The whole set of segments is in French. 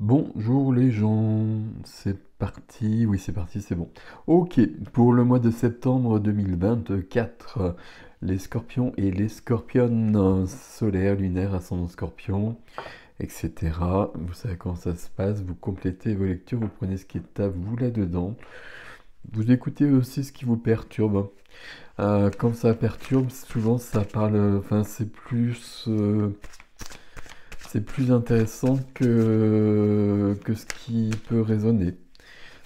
Bonjour les gens, c'est parti, oui c'est parti, c'est bon. Ok, pour le mois de septembre 2024, les scorpions et les scorpionnes solaires, lunaires, ascendant scorpion, etc. Vous savez comment ça se passe, vous complétez vos lectures, vous prenez ce qui est à vous là-dedans. Vous écoutez aussi ce qui vous perturbe. Quand ça perturbe, souvent ça parle, enfin c'est plus intéressant que ce qui peut résonner.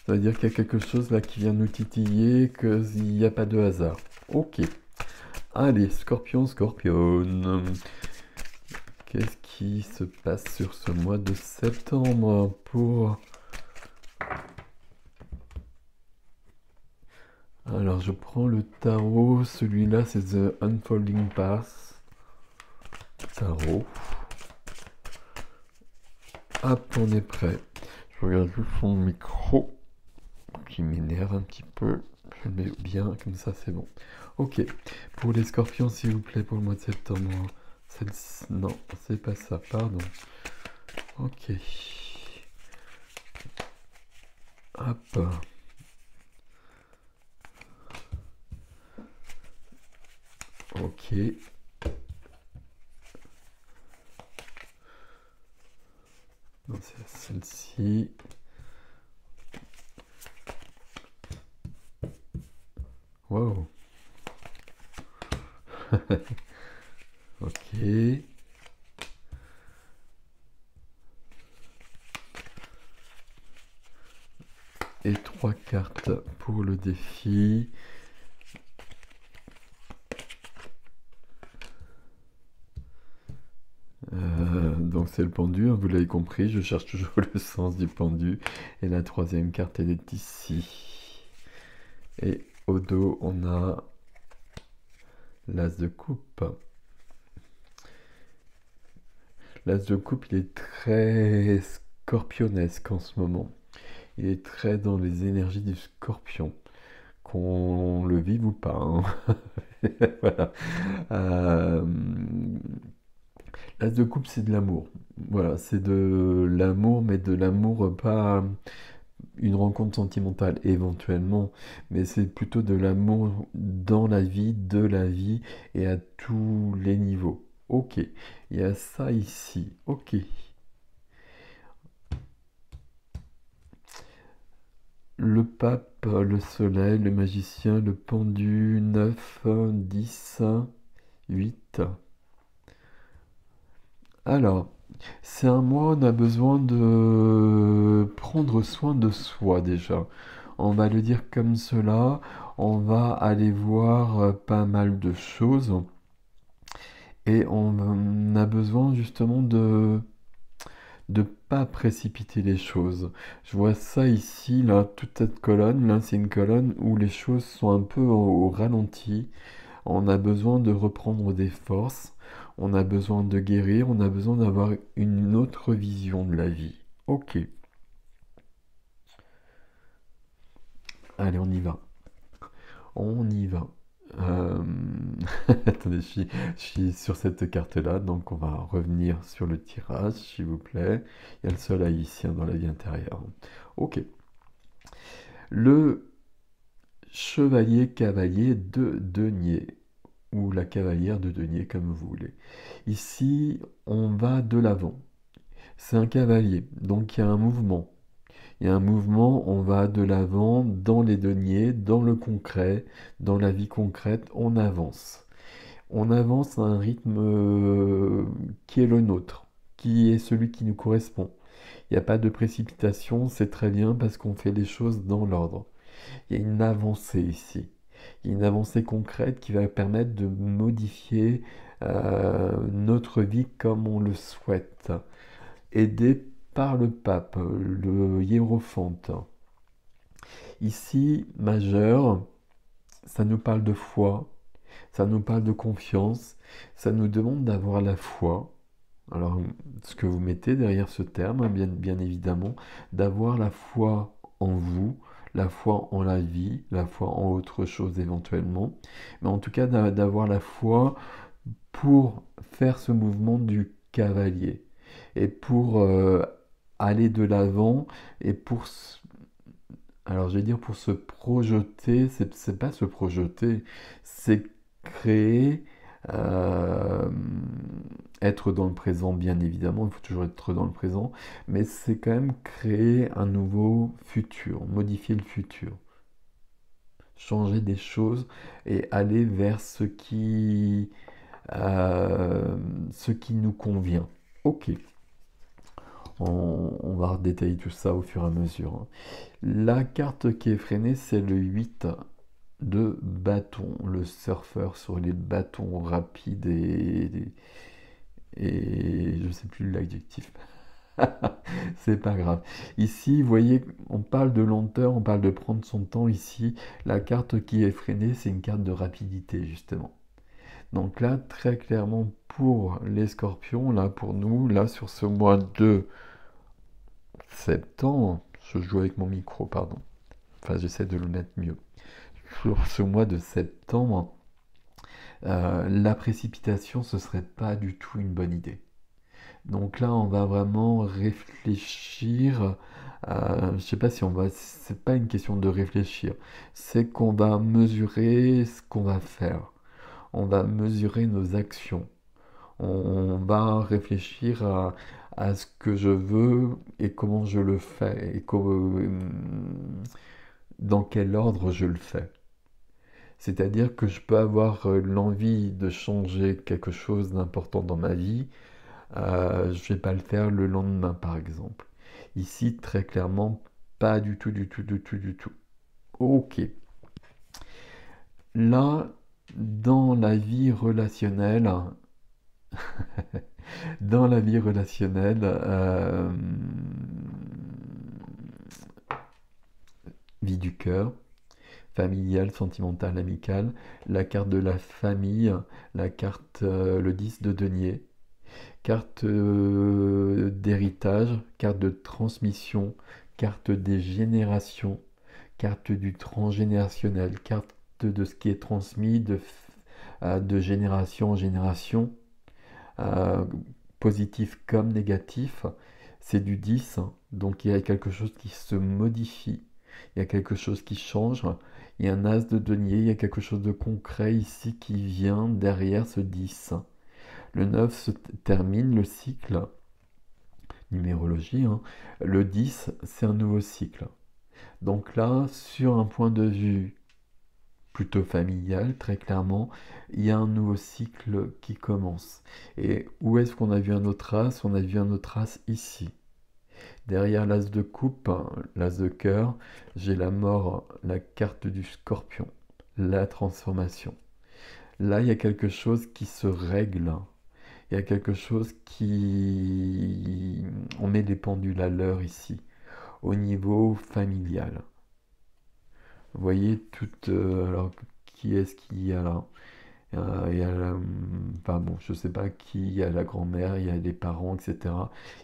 Ça veut dire qu'il y a quelque chose là qui vient nous titiller, qu'il n'y a pas de hasard. Ok. Allez, scorpion, scorpion. Qu'est-ce qui se passe sur ce mois de septembre pour... Alors, je prends le tarot. Celui-là, c'est The Unfolding Path. Tarot. Hop, on est prêt. Je regarde juste son micro qui m'énerve un petit peu. Je le mets bien, comme ça c'est bon. Ok, pour les scorpions, s'il vous plaît, pour le mois de septembre. Non, c'est pas ça, pardon. Ok. Hop. Ok. Non, c'est celle-ci. Wow. Ok. Et 3 cartes pour le défi. Donc c'est le pendu, hein, vous l'avez compris, je cherche toujours le sens du pendu. Et la troisième carte, elle est ici. Et au dos, on a l'as de coupe. L'as de coupe, il est très scorpionesque en ce moment. Il est très dans les énergies du scorpion, qu'on le vive ou pas, hein. Voilà. Euh, L'as de coupe, c'est de l'amour. Voilà, c'est de l'amour, mais de l'amour pas une rencontre sentimentale éventuellement, mais c'est plutôt de l'amour dans la vie, de la vie et à tous les niveaux. Ok, il y a ça ici. Ok. Le pape, le soleil, le magicien, le pendu, 9, 10, 8. Alors, c'est un mois, on a besoin de prendre soin de soi déjà. On va le dire comme cela, on va aller voir pas mal de choses et on a besoin justement de pas précipiter les choses. Je vois ça ici, là, toute cette colonne, là c'est une colonne où les choses sont un peu au ralenti. On a besoin de reprendre des forces, on a besoin de guérir, on a besoin d'avoir une autre vision de la vie. Ok, allez, on y va. On y va. Euh, Attendez, je suis sur cette carte-là, donc on va revenir sur le tirage, s'il vous plaît. Il y a le soleil ici hein, dans la vie intérieure. Ok. Le chevalier cavalier de denier, ou la cavalière de denier, comme vous voulez. Ici, on va de l'avant. C'est un cavalier, donc il y a un mouvement. Il y a un mouvement, on va de l'avant dans les deniers, dans le concret, dans la vie concrète, on avance. On avance à un rythme qui est le nôtre, qui est celui qui nous correspond. Il n'y a pas de précipitation, c'est très bien parce qu'on fait les choses dans l'ordre. Il y a une avancée ici. Il y a une avancée concrète qui va permettre de modifier notre vie comme on le souhaite, aidé par le pape, le hiérophante. Ici, majeur, ça nous parle de foi, ça nous parle de confiance, ça nous demande d'avoir la foi. Alors, ce que vous mettez derrière ce terme, hein, bien évidemment, d'avoir la foi en vous, la foi en la vie, la foi en autre chose éventuellement, mais en tout cas d'avoir la foi pour faire ce mouvement du cavalier et pour aller de l'avant et alors je vais dire pour se projeter, c'est pas se projeter, c'est créer, euh, être dans le présent bien évidemment, il faut toujours être dans le présent, mais c'est quand même créer un nouveau futur, modifier le futur, changer des choses et aller vers ce qui nous convient. Ok, on va détailler tout ça au fur et à mesure, hein. La carte qui est freinée, c'est le 8 de bâton, le surfeur sur les bâtons rapides et je sais plus l'adjectif. C'est pas grave. Ici, vous voyez, on parle de lenteur, on parle de prendre son temps. Ici, la carte qui est freinée, c'est une carte de rapidité, justement. Donc là, très clairement, pour les scorpions, là, pour nous, là, sur ce mois de septembre, je joue avec mon micro, pardon. Enfin, j'essaie de le mettre mieux. Sur ce mois de septembre, la précipitation, ce serait pas du tout une bonne idée. Donc là, on va vraiment réfléchir. Je sais pas si on va. C'est pas une question de réfléchir. C'est qu'on va mesurer ce qu'on va faire. On va mesurer nos actions. On va réfléchir à ce que je veux et comment je le fais et dans quel ordre je le fais. C'est-à-dire que je peux avoir l'envie de changer quelque chose d'important dans ma vie. Je vais pas le faire le lendemain, par exemple. Ici, très clairement, pas du tout, du tout, du tout, du tout. Ok. Là, dans la vie relationnelle, dans la vie relationnelle, vie du cœur, familiale, sentimentale, amicale, la carte de la famille, la carte, le 10 de denier, carte d'héritage, carte de transmission, carte des générations, carte du transgénérationnel, carte de ce qui est transmis de génération en génération, euh, positif comme négatif. C'est du 10, donc il y a quelque chose qui se modifie, il y a quelque chose qui change, il y a un as de denier, il y a quelque chose de concret ici qui vient derrière ce 10. Le 9 se termine le cycle, numérologie, hein. Le 10, c'est un nouveau cycle. Donc là, sur un point de vue plutôt familial, très clairement, il y a un nouveau cycle qui commence. Et où est-ce qu'on a vu un autre as? On a vu un autre as ici. Derrière l'as de coupe, l'as de cœur, j'ai la mort, la carte du scorpion, la transformation. Là, il y a quelque chose qui se règle. Il y a quelque chose qui... On met des pendules à l'heure ici, au niveau familial. Vous voyez, alors, qui est-ce qu'il y a là? Il y a enfin bon, je sais pas qui, il y a la grand-mère, il y a les parents, etc.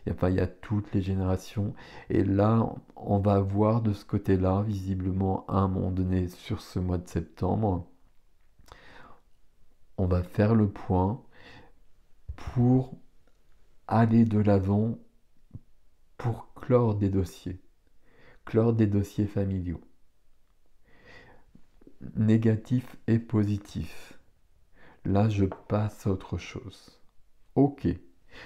Enfin, il y a toutes les générations. Et là, on va voir de ce côté-là, visiblement, à un moment donné, sur ce mois de septembre, on va faire le point pour aller de l'avant, pour clore des dossiers familiaux, négatifs et positifs. Là, je passe à autre chose. Ok,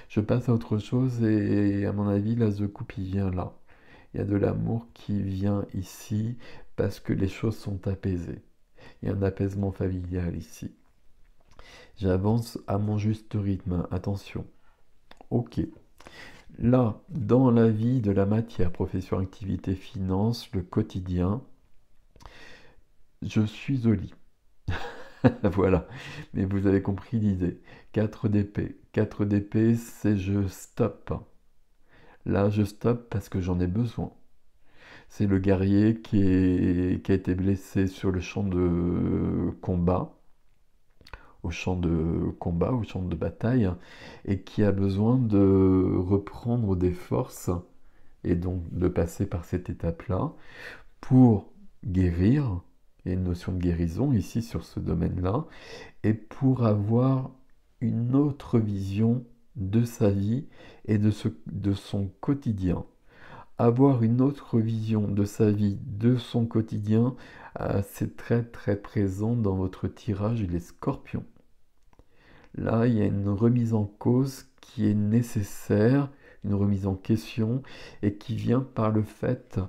je passe à autre chose et à mon avis, l'as de coupe, il vient là. Il y a de l'amour qui vient ici parce que les choses sont apaisées. Il y a un apaisement familial ici. J'avance à mon juste rythme, attention. Ok. Là, dans la vie de la matière, profession, activité, finance, le quotidien, je suis au lit. Voilà, mais vous avez compris l'idée. 4 d'épée. 4 d'épée, c'est je stoppe. Là, je stoppe parce que j'en ai besoin. C'est le guerrier qui a été blessé sur le champ de combat, au champ de bataille, et qui a besoin de reprendre des forces, et donc de passer par cette étape-là, pour guérir. Il y a une notion de guérison ici sur ce domaine-là, et pour avoir une autre vision de sa vie et de son quotidien. avoir une autre vision de sa vie, de son quotidien, c'est très très présent dans votre tirage les scorpions. Là, il y a une remise en cause qui est nécessaire, une remise en question, et qui vient par le fait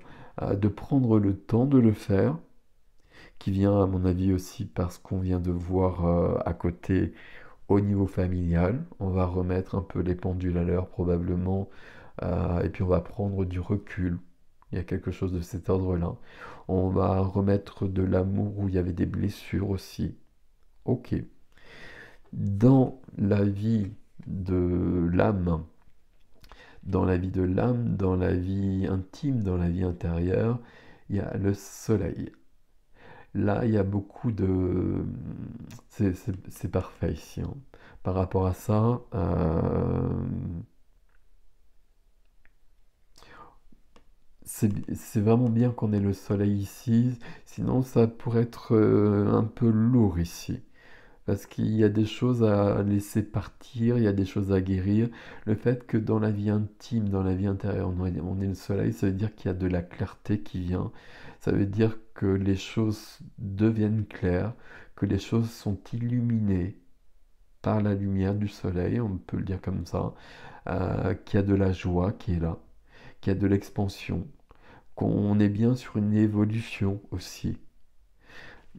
de prendre le temps de le faire, qui vient à mon avis aussi parce qu'on vient de voir à côté au niveau familial. On va remettre un peu les pendules à l'heure probablement, et puis on va prendre du recul. Il y a quelque chose de cet ordre-là. On va remettre de l'amour où il y avait des blessures aussi. Ok. Dans la vie de l'âme, dans la vie de l'âme, dans la vie intime, dans la vie intérieure, il y a le soleil. Là, il y a beaucoup de... C'est parfait ici, hein. Par rapport à ça, c'est vraiment bien qu'on ait le soleil ici, sinon ça pourrait être un peu lourd ici. Parce qu'il y a des choses à laisser partir, il y a des choses à guérir. Le fait que dans la vie intime, dans la vie intérieure, on ait le soleil, ça veut dire qu'il y a de la clarté qui vient. Ça veut dire que les choses deviennent claires, que les choses sont illuminées par la lumière du soleil, on peut le dire comme ça, qu'il y a de la joie qui est là, qu'il y a de l'expansion, qu'on est bien sur une évolution aussi.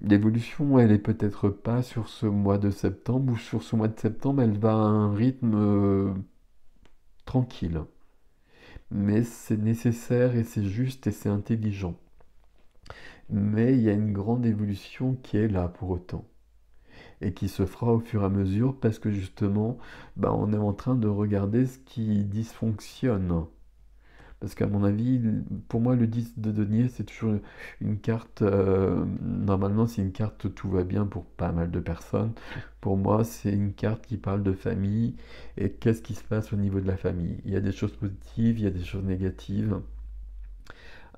L'évolution, elle est peut-être pas sur ce mois de septembre, ou sur ce mois de septembre, elle va à un rythme tranquille. Mais c'est nécessaire et c'est juste et c'est intelligent. Mais il y a une grande évolution qui est là pour autant. Et qui se fera au fur et à mesure parce que justement, on est en train de regarder ce qui dysfonctionne. Parce qu'à mon avis, pour moi, le 10 de denier, c'est toujours une carte. Normalement, c'est une carte tout va bien pour pas mal de personnes. Pour moi, c'est une carte qui parle de famille et qu'est-ce qui se passe au niveau de la famille. Il y a des choses positives, il y a des choses négatives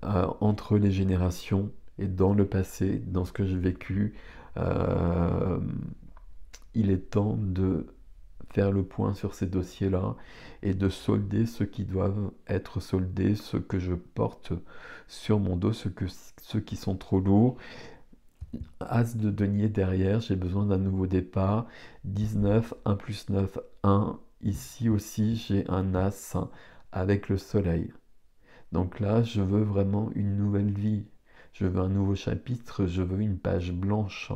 entre les générations et dans le passé, dans ce que j'ai vécu. Euh, il est temps de faire le point sur ces dossiers-là et de solder ceux qui doivent être soldés, ceux que je porte sur mon dos, ceux qui sont trop lourds. As de denier derrière, j'ai besoin d'un nouveau départ. 19, 1 plus 9, 1. Ici aussi, j'ai un As avec le soleil. Donc là, je veux vraiment une nouvelle vie. Je veux un nouveau chapitre, je veux une page blanche.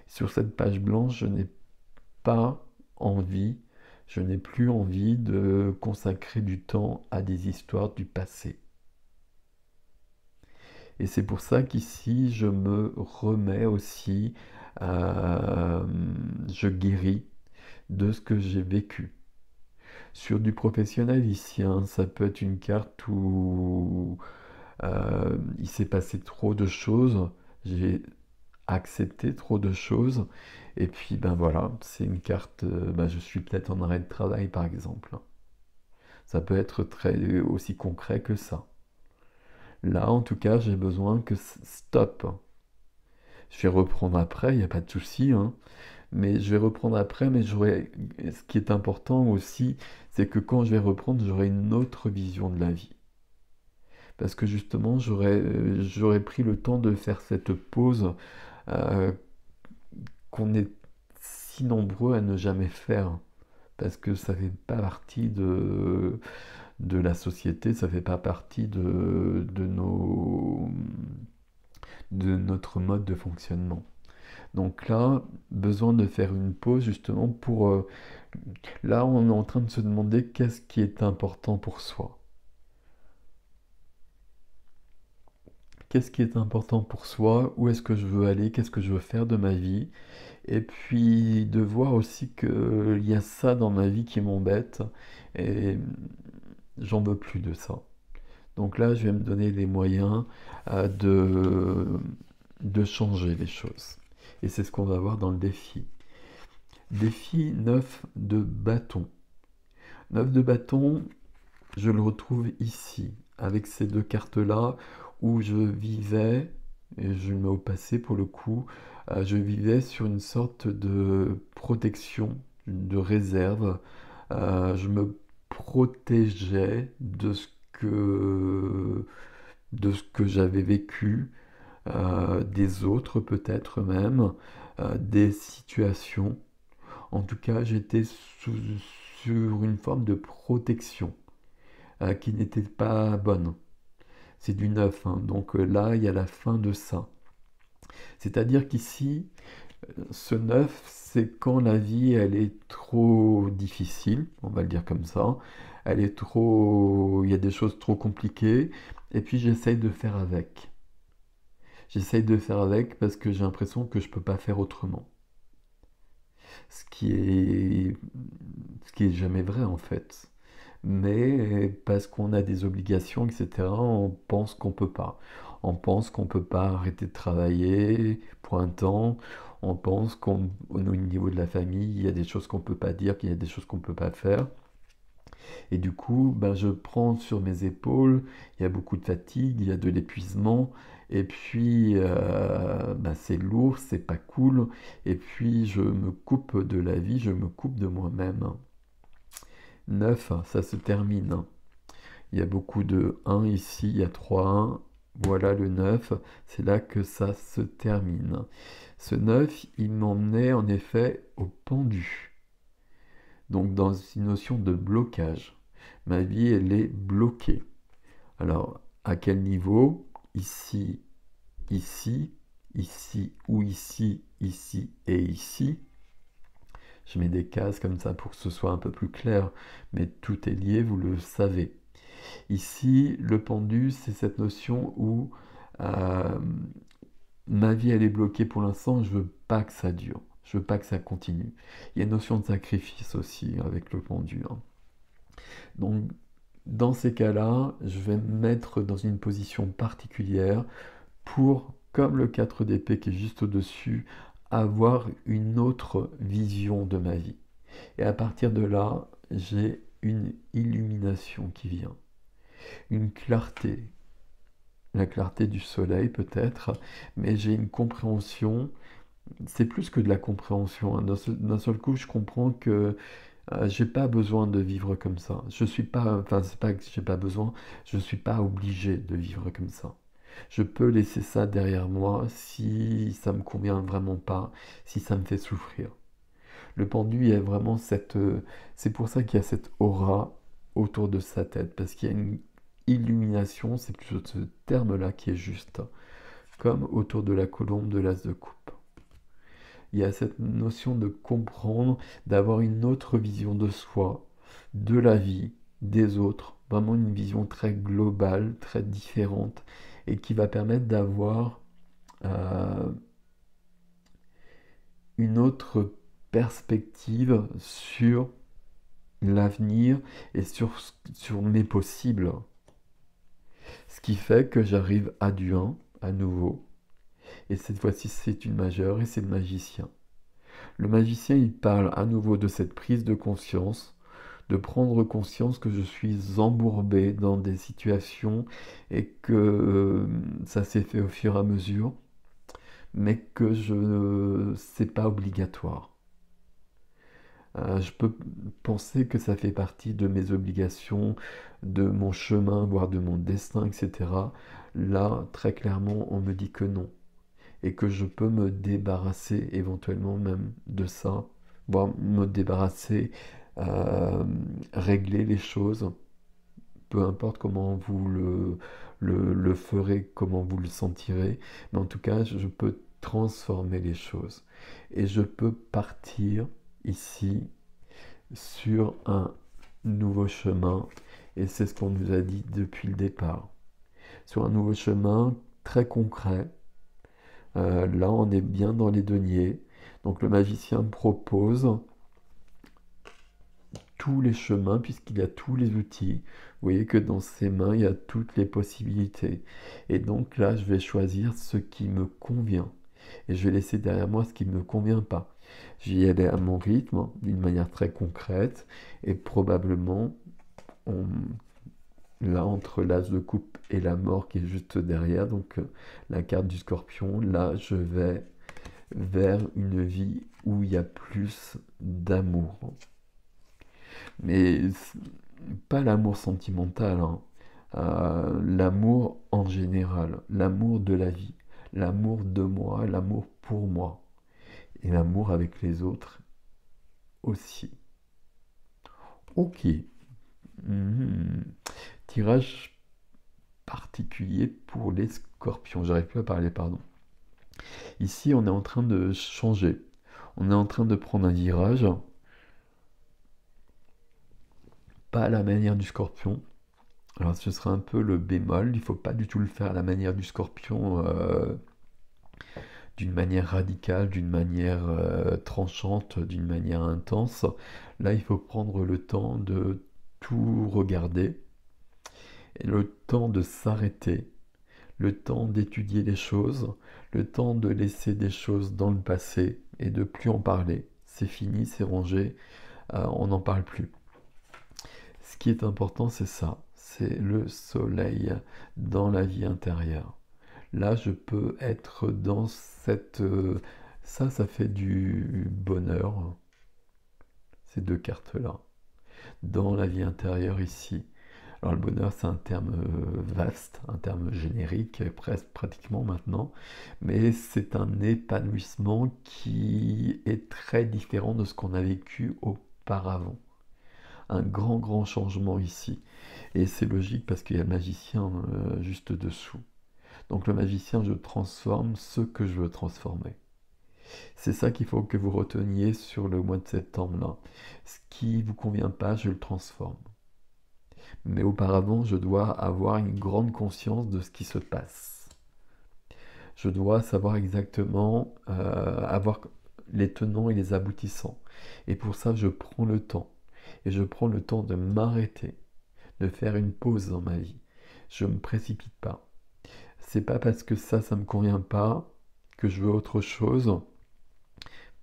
Sur cette page blanche, je n'ai pas envie, je n'ai plus envie de consacrer du temps à des histoires du passé. Et c'est pour ça qu'ici, je me remets aussi, je guéris de ce que j'ai vécu. Sur du professionnel ici, hein, ça peut être une carte où il s'est passé trop de choses, j'ai accepté trop de choses, et puis ben voilà, c'est une carte, je suis peut-être en arrêt de travail par exemple. Ça peut être très aussi concret que ça. Là, en tout cas, j'ai besoin que stop. Je vais reprendre après, il n'y a pas de souci, hein, mais je vais reprendre après, mais ce qui est important aussi, c'est que quand je vais reprendre, j'aurai une autre vision de la vie. Parce que justement, j'aurais pris le temps de faire cette pause euh, qu'on est si nombreux à ne jamais faire. Parce que ça fait pas partie de la société, ça fait pas partie de notre mode de fonctionnement. Donc là, besoin de faire une pause justement pour... là, on est en train de se demander qu'est-ce qui est important pour soi. Qu'est-ce qui est important pour soi? Où est-ce que je veux aller? Qu'est-ce que je veux faire de ma vie? Et puis de voir aussi qu'il y a ça dans ma vie qui m'embête et j'en veux plus de ça. Donc là, je vais me donner les moyens de changer les choses. Et c'est ce qu'on va voir dans le défi. Défi 9 de bâton. 9 de bâton, je le retrouve ici, avec ces deux cartes-là, où je vivais, et je le mets au passé pour le coup, je vivais sur une sorte de protection, de réserve. Je me protégeais de ce de ce que j'avais vécu, des autres peut-être même, des situations. En tout cas, j'étais sur une forme de protection qui n'était pas bonne. C'est du neuf, hein. Donc là, il y a la fin de ça. C'est-à-dire qu'ici, ce neuf, c'est quand la vie, elle est trop difficile, on va le dire comme ça. Elle est trop... Il y a des choses trop compliquées. Et puis j'essaye de faire avec. J'essaye de faire avec parce que j'ai l'impression que je peux pas faire autrement. Ce qui est... Ce qui est jamais vrai en fait. Mais parce qu'on a des obligations, etc., on pense qu'on peut pas. On pense qu'on peut pas arrêter de travailler pour un temps. On pense qu'au niveau de la famille, il y a des choses qu'on peut pas dire, qu'il y a des choses qu'on peut pas faire. Et du coup, ben, je prends sur mes épaules, il y a beaucoup de fatigue, il y a de l'épuisement, et puis ben, c'est lourd, c'est pas cool, et puis je me coupe de la vie, je me coupe de moi-même. 9, ça se termine. Il y a beaucoup de 1 ici, il y a 3 1. Voilà le 9, c'est là que ça se termine. Ce 9, il m'emmenait en effet au pendu. Donc dans une notion de blocage. Ma vie, elle est bloquée. Alors, à quel niveau? Ici, ici, ici, ou ici, ici et ici. Je mets des cases comme ça pour que ce soit un peu plus clair, mais tout est lié, vous le savez. Ici, le pendu, c'est cette notion où euh, ma vie, elle est bloquée pour l'instant, je veux pas que ça dure, je veux pas que ça continue. Il y a une notion de sacrifice aussi avec le pendu, hein. Donc, dans ces cas-là, je vais me mettre dans une position particulière pour, comme le 4 d'épée qui est juste au-dessus, avoir une autre vision de ma vie. Et à partir de là, j'ai une illumination qui vient, une clarté, la clarté du soleil peut-être, mais j'ai une compréhension, c'est plus que de la compréhension, hein. D'un seul coup, je comprends que j'ai pas besoin de vivre comme ça. Je suis pas, enfin, c'est pas que j'ai pas besoin, je suis pas obligé de vivre comme ça. Je peux laisser ça derrière moi si ça me convient vraiment pas, si ça me fait souffrir. Le pendu, il y a vraiment cette, c'est pour ça qu'il y a cette aura autour de sa tête, parce qu'il y a une illumination, c'est plutôt ce terme-là qui est juste, comme autour de la colombe de l'as de coupe. Il y a cette notion de comprendre, d'avoir une autre vision de soi, de la vie, des autres, vraiment une vision très globale, très différente, et qui va permettre d'avoir euh, une autre perspective sur l'avenir et sur mes possibles. Ce qui fait que j'arrive à du 1 à nouveau, et cette fois-ci c'est une majeure et c'est le magicien. Le magicien, il parle à nouveau de cette prise de conscience, de prendre conscience que je suis embourbé dans des situations et que ça s'est fait au fur et à mesure, mais que c'est pas obligatoire. Je peux penser que ça fait partie de mes obligations, de mon chemin, voire de mon destin, etc. Là, très clairement, on me dit que non et que je peux me débarrasser éventuellement même de ça, voire me débarrasser, euh, régler les choses, peu importe comment vous le ferez, comment vous le sentirez, mais en tout cas, je peux transformer les choses et je peux partir ici sur un nouveau chemin et c'est ce qu'on nous a dit depuis le départ, sur un nouveau chemin très concret. Là, on est bien dans les deniers. Donc le magicien propose tous les chemins puisqu'il y a tous les outils. Vous voyez que dans ses mains, il y a toutes les possibilités. Et donc là, je vais choisir ce qui me convient. Et je vais laisser derrière moi ce qui ne me convient pas. J'y allais à mon rythme, d'une manière très concrète. Et probablement, là, entre l'as de coupe et la mort qui est juste derrière, donc la carte du scorpion, là, je vais vers une vie où il y a plus d'amour. Mais pas l'amour sentimental, hein. l'amour en général, l'amour de la vie, l'amour de moi, l'amour pour moi, et l'amour avec les autres aussi. Ok. Mhm. Tirage particulier pour les scorpions. J'arrive plus à parler, pardon. Ici, on est en train de changer. On est en train de prendre un virage, pas à la manière du scorpion. Alors, ce sera un peu le bémol. Il ne faut pas du tout le faire à la manière du scorpion, d'une manière radicale, d'une manière tranchante, d'une manière intense. Là, il faut prendre le temps de tout regarder, et le temps de s'arrêter, le temps d'étudier les choses, le temps de laisser des choses dans le passé et de plus en parler. C'est fini, c'est rangé, on n'en parle plus. Ce qui est important, c'est ça, c'est le soleil dans la vie intérieure. Là, je peux être dans cette... ça fait du bonheur, ces deux cartes-là. Dans la vie intérieure ici. Alors le bonheur, c'est un terme vaste, un terme générique, presque pratiquement maintenant, mais c'est un épanouissement qui est très différent de ce qu'on a vécu auparavant. Un grand, grand changement ici. Et c'est logique parce qu'il y a le magicien juste dessous. Donc le magicien, je transforme ce que je veux transformer. C'est ça qu'il faut que vous reteniez sur le mois de septembre-là. Ce qui ne vous convient pas, je le transforme. Mais auparavant, je dois avoir une grande conscience de ce qui se passe. Je dois savoir exactement, avoir les tenants et les aboutissants. Et pour ça, je prends le temps. Et je prends le temps de m'arrêter, de faire une pause dans ma vie. Je ne me précipite pas. C'est pas parce que ça me convient pas, que je veux autre chose,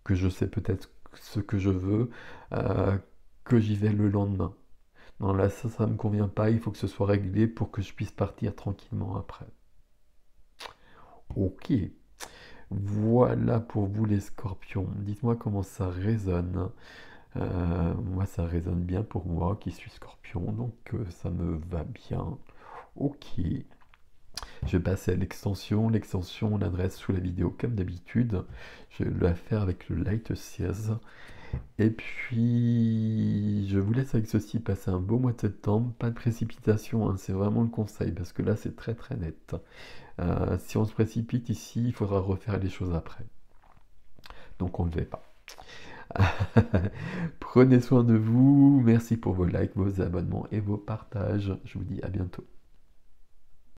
que je sais peut-être ce que je veux, euh, que j'y vais le lendemain. Non, là, ça me convient pas, il faut que ce soit réglé pour que je puisse partir tranquillement après. Ok, voilà pour vous les scorpions. Dites-moi comment ça résonne. Moi, ça résonne bien pour moi qui suis scorpion, donc ça me va bien. Ok, je vais passer à l'extension. L'extension, on l'adresse sous la vidéo comme d'habitude. Je vais la faire avec le Light Series. Et puis, je vous laisse avec ceci, passer un beau mois de septembre, pas de précipitation, hein, c'est vraiment le conseil, parce que là c'est très très net. Si on se précipite ici, il faudra refaire les choses après. Donc on ne le fait pas. Prenez soin de vous, merci pour vos likes, vos abonnements et vos partages. Je vous dis à bientôt.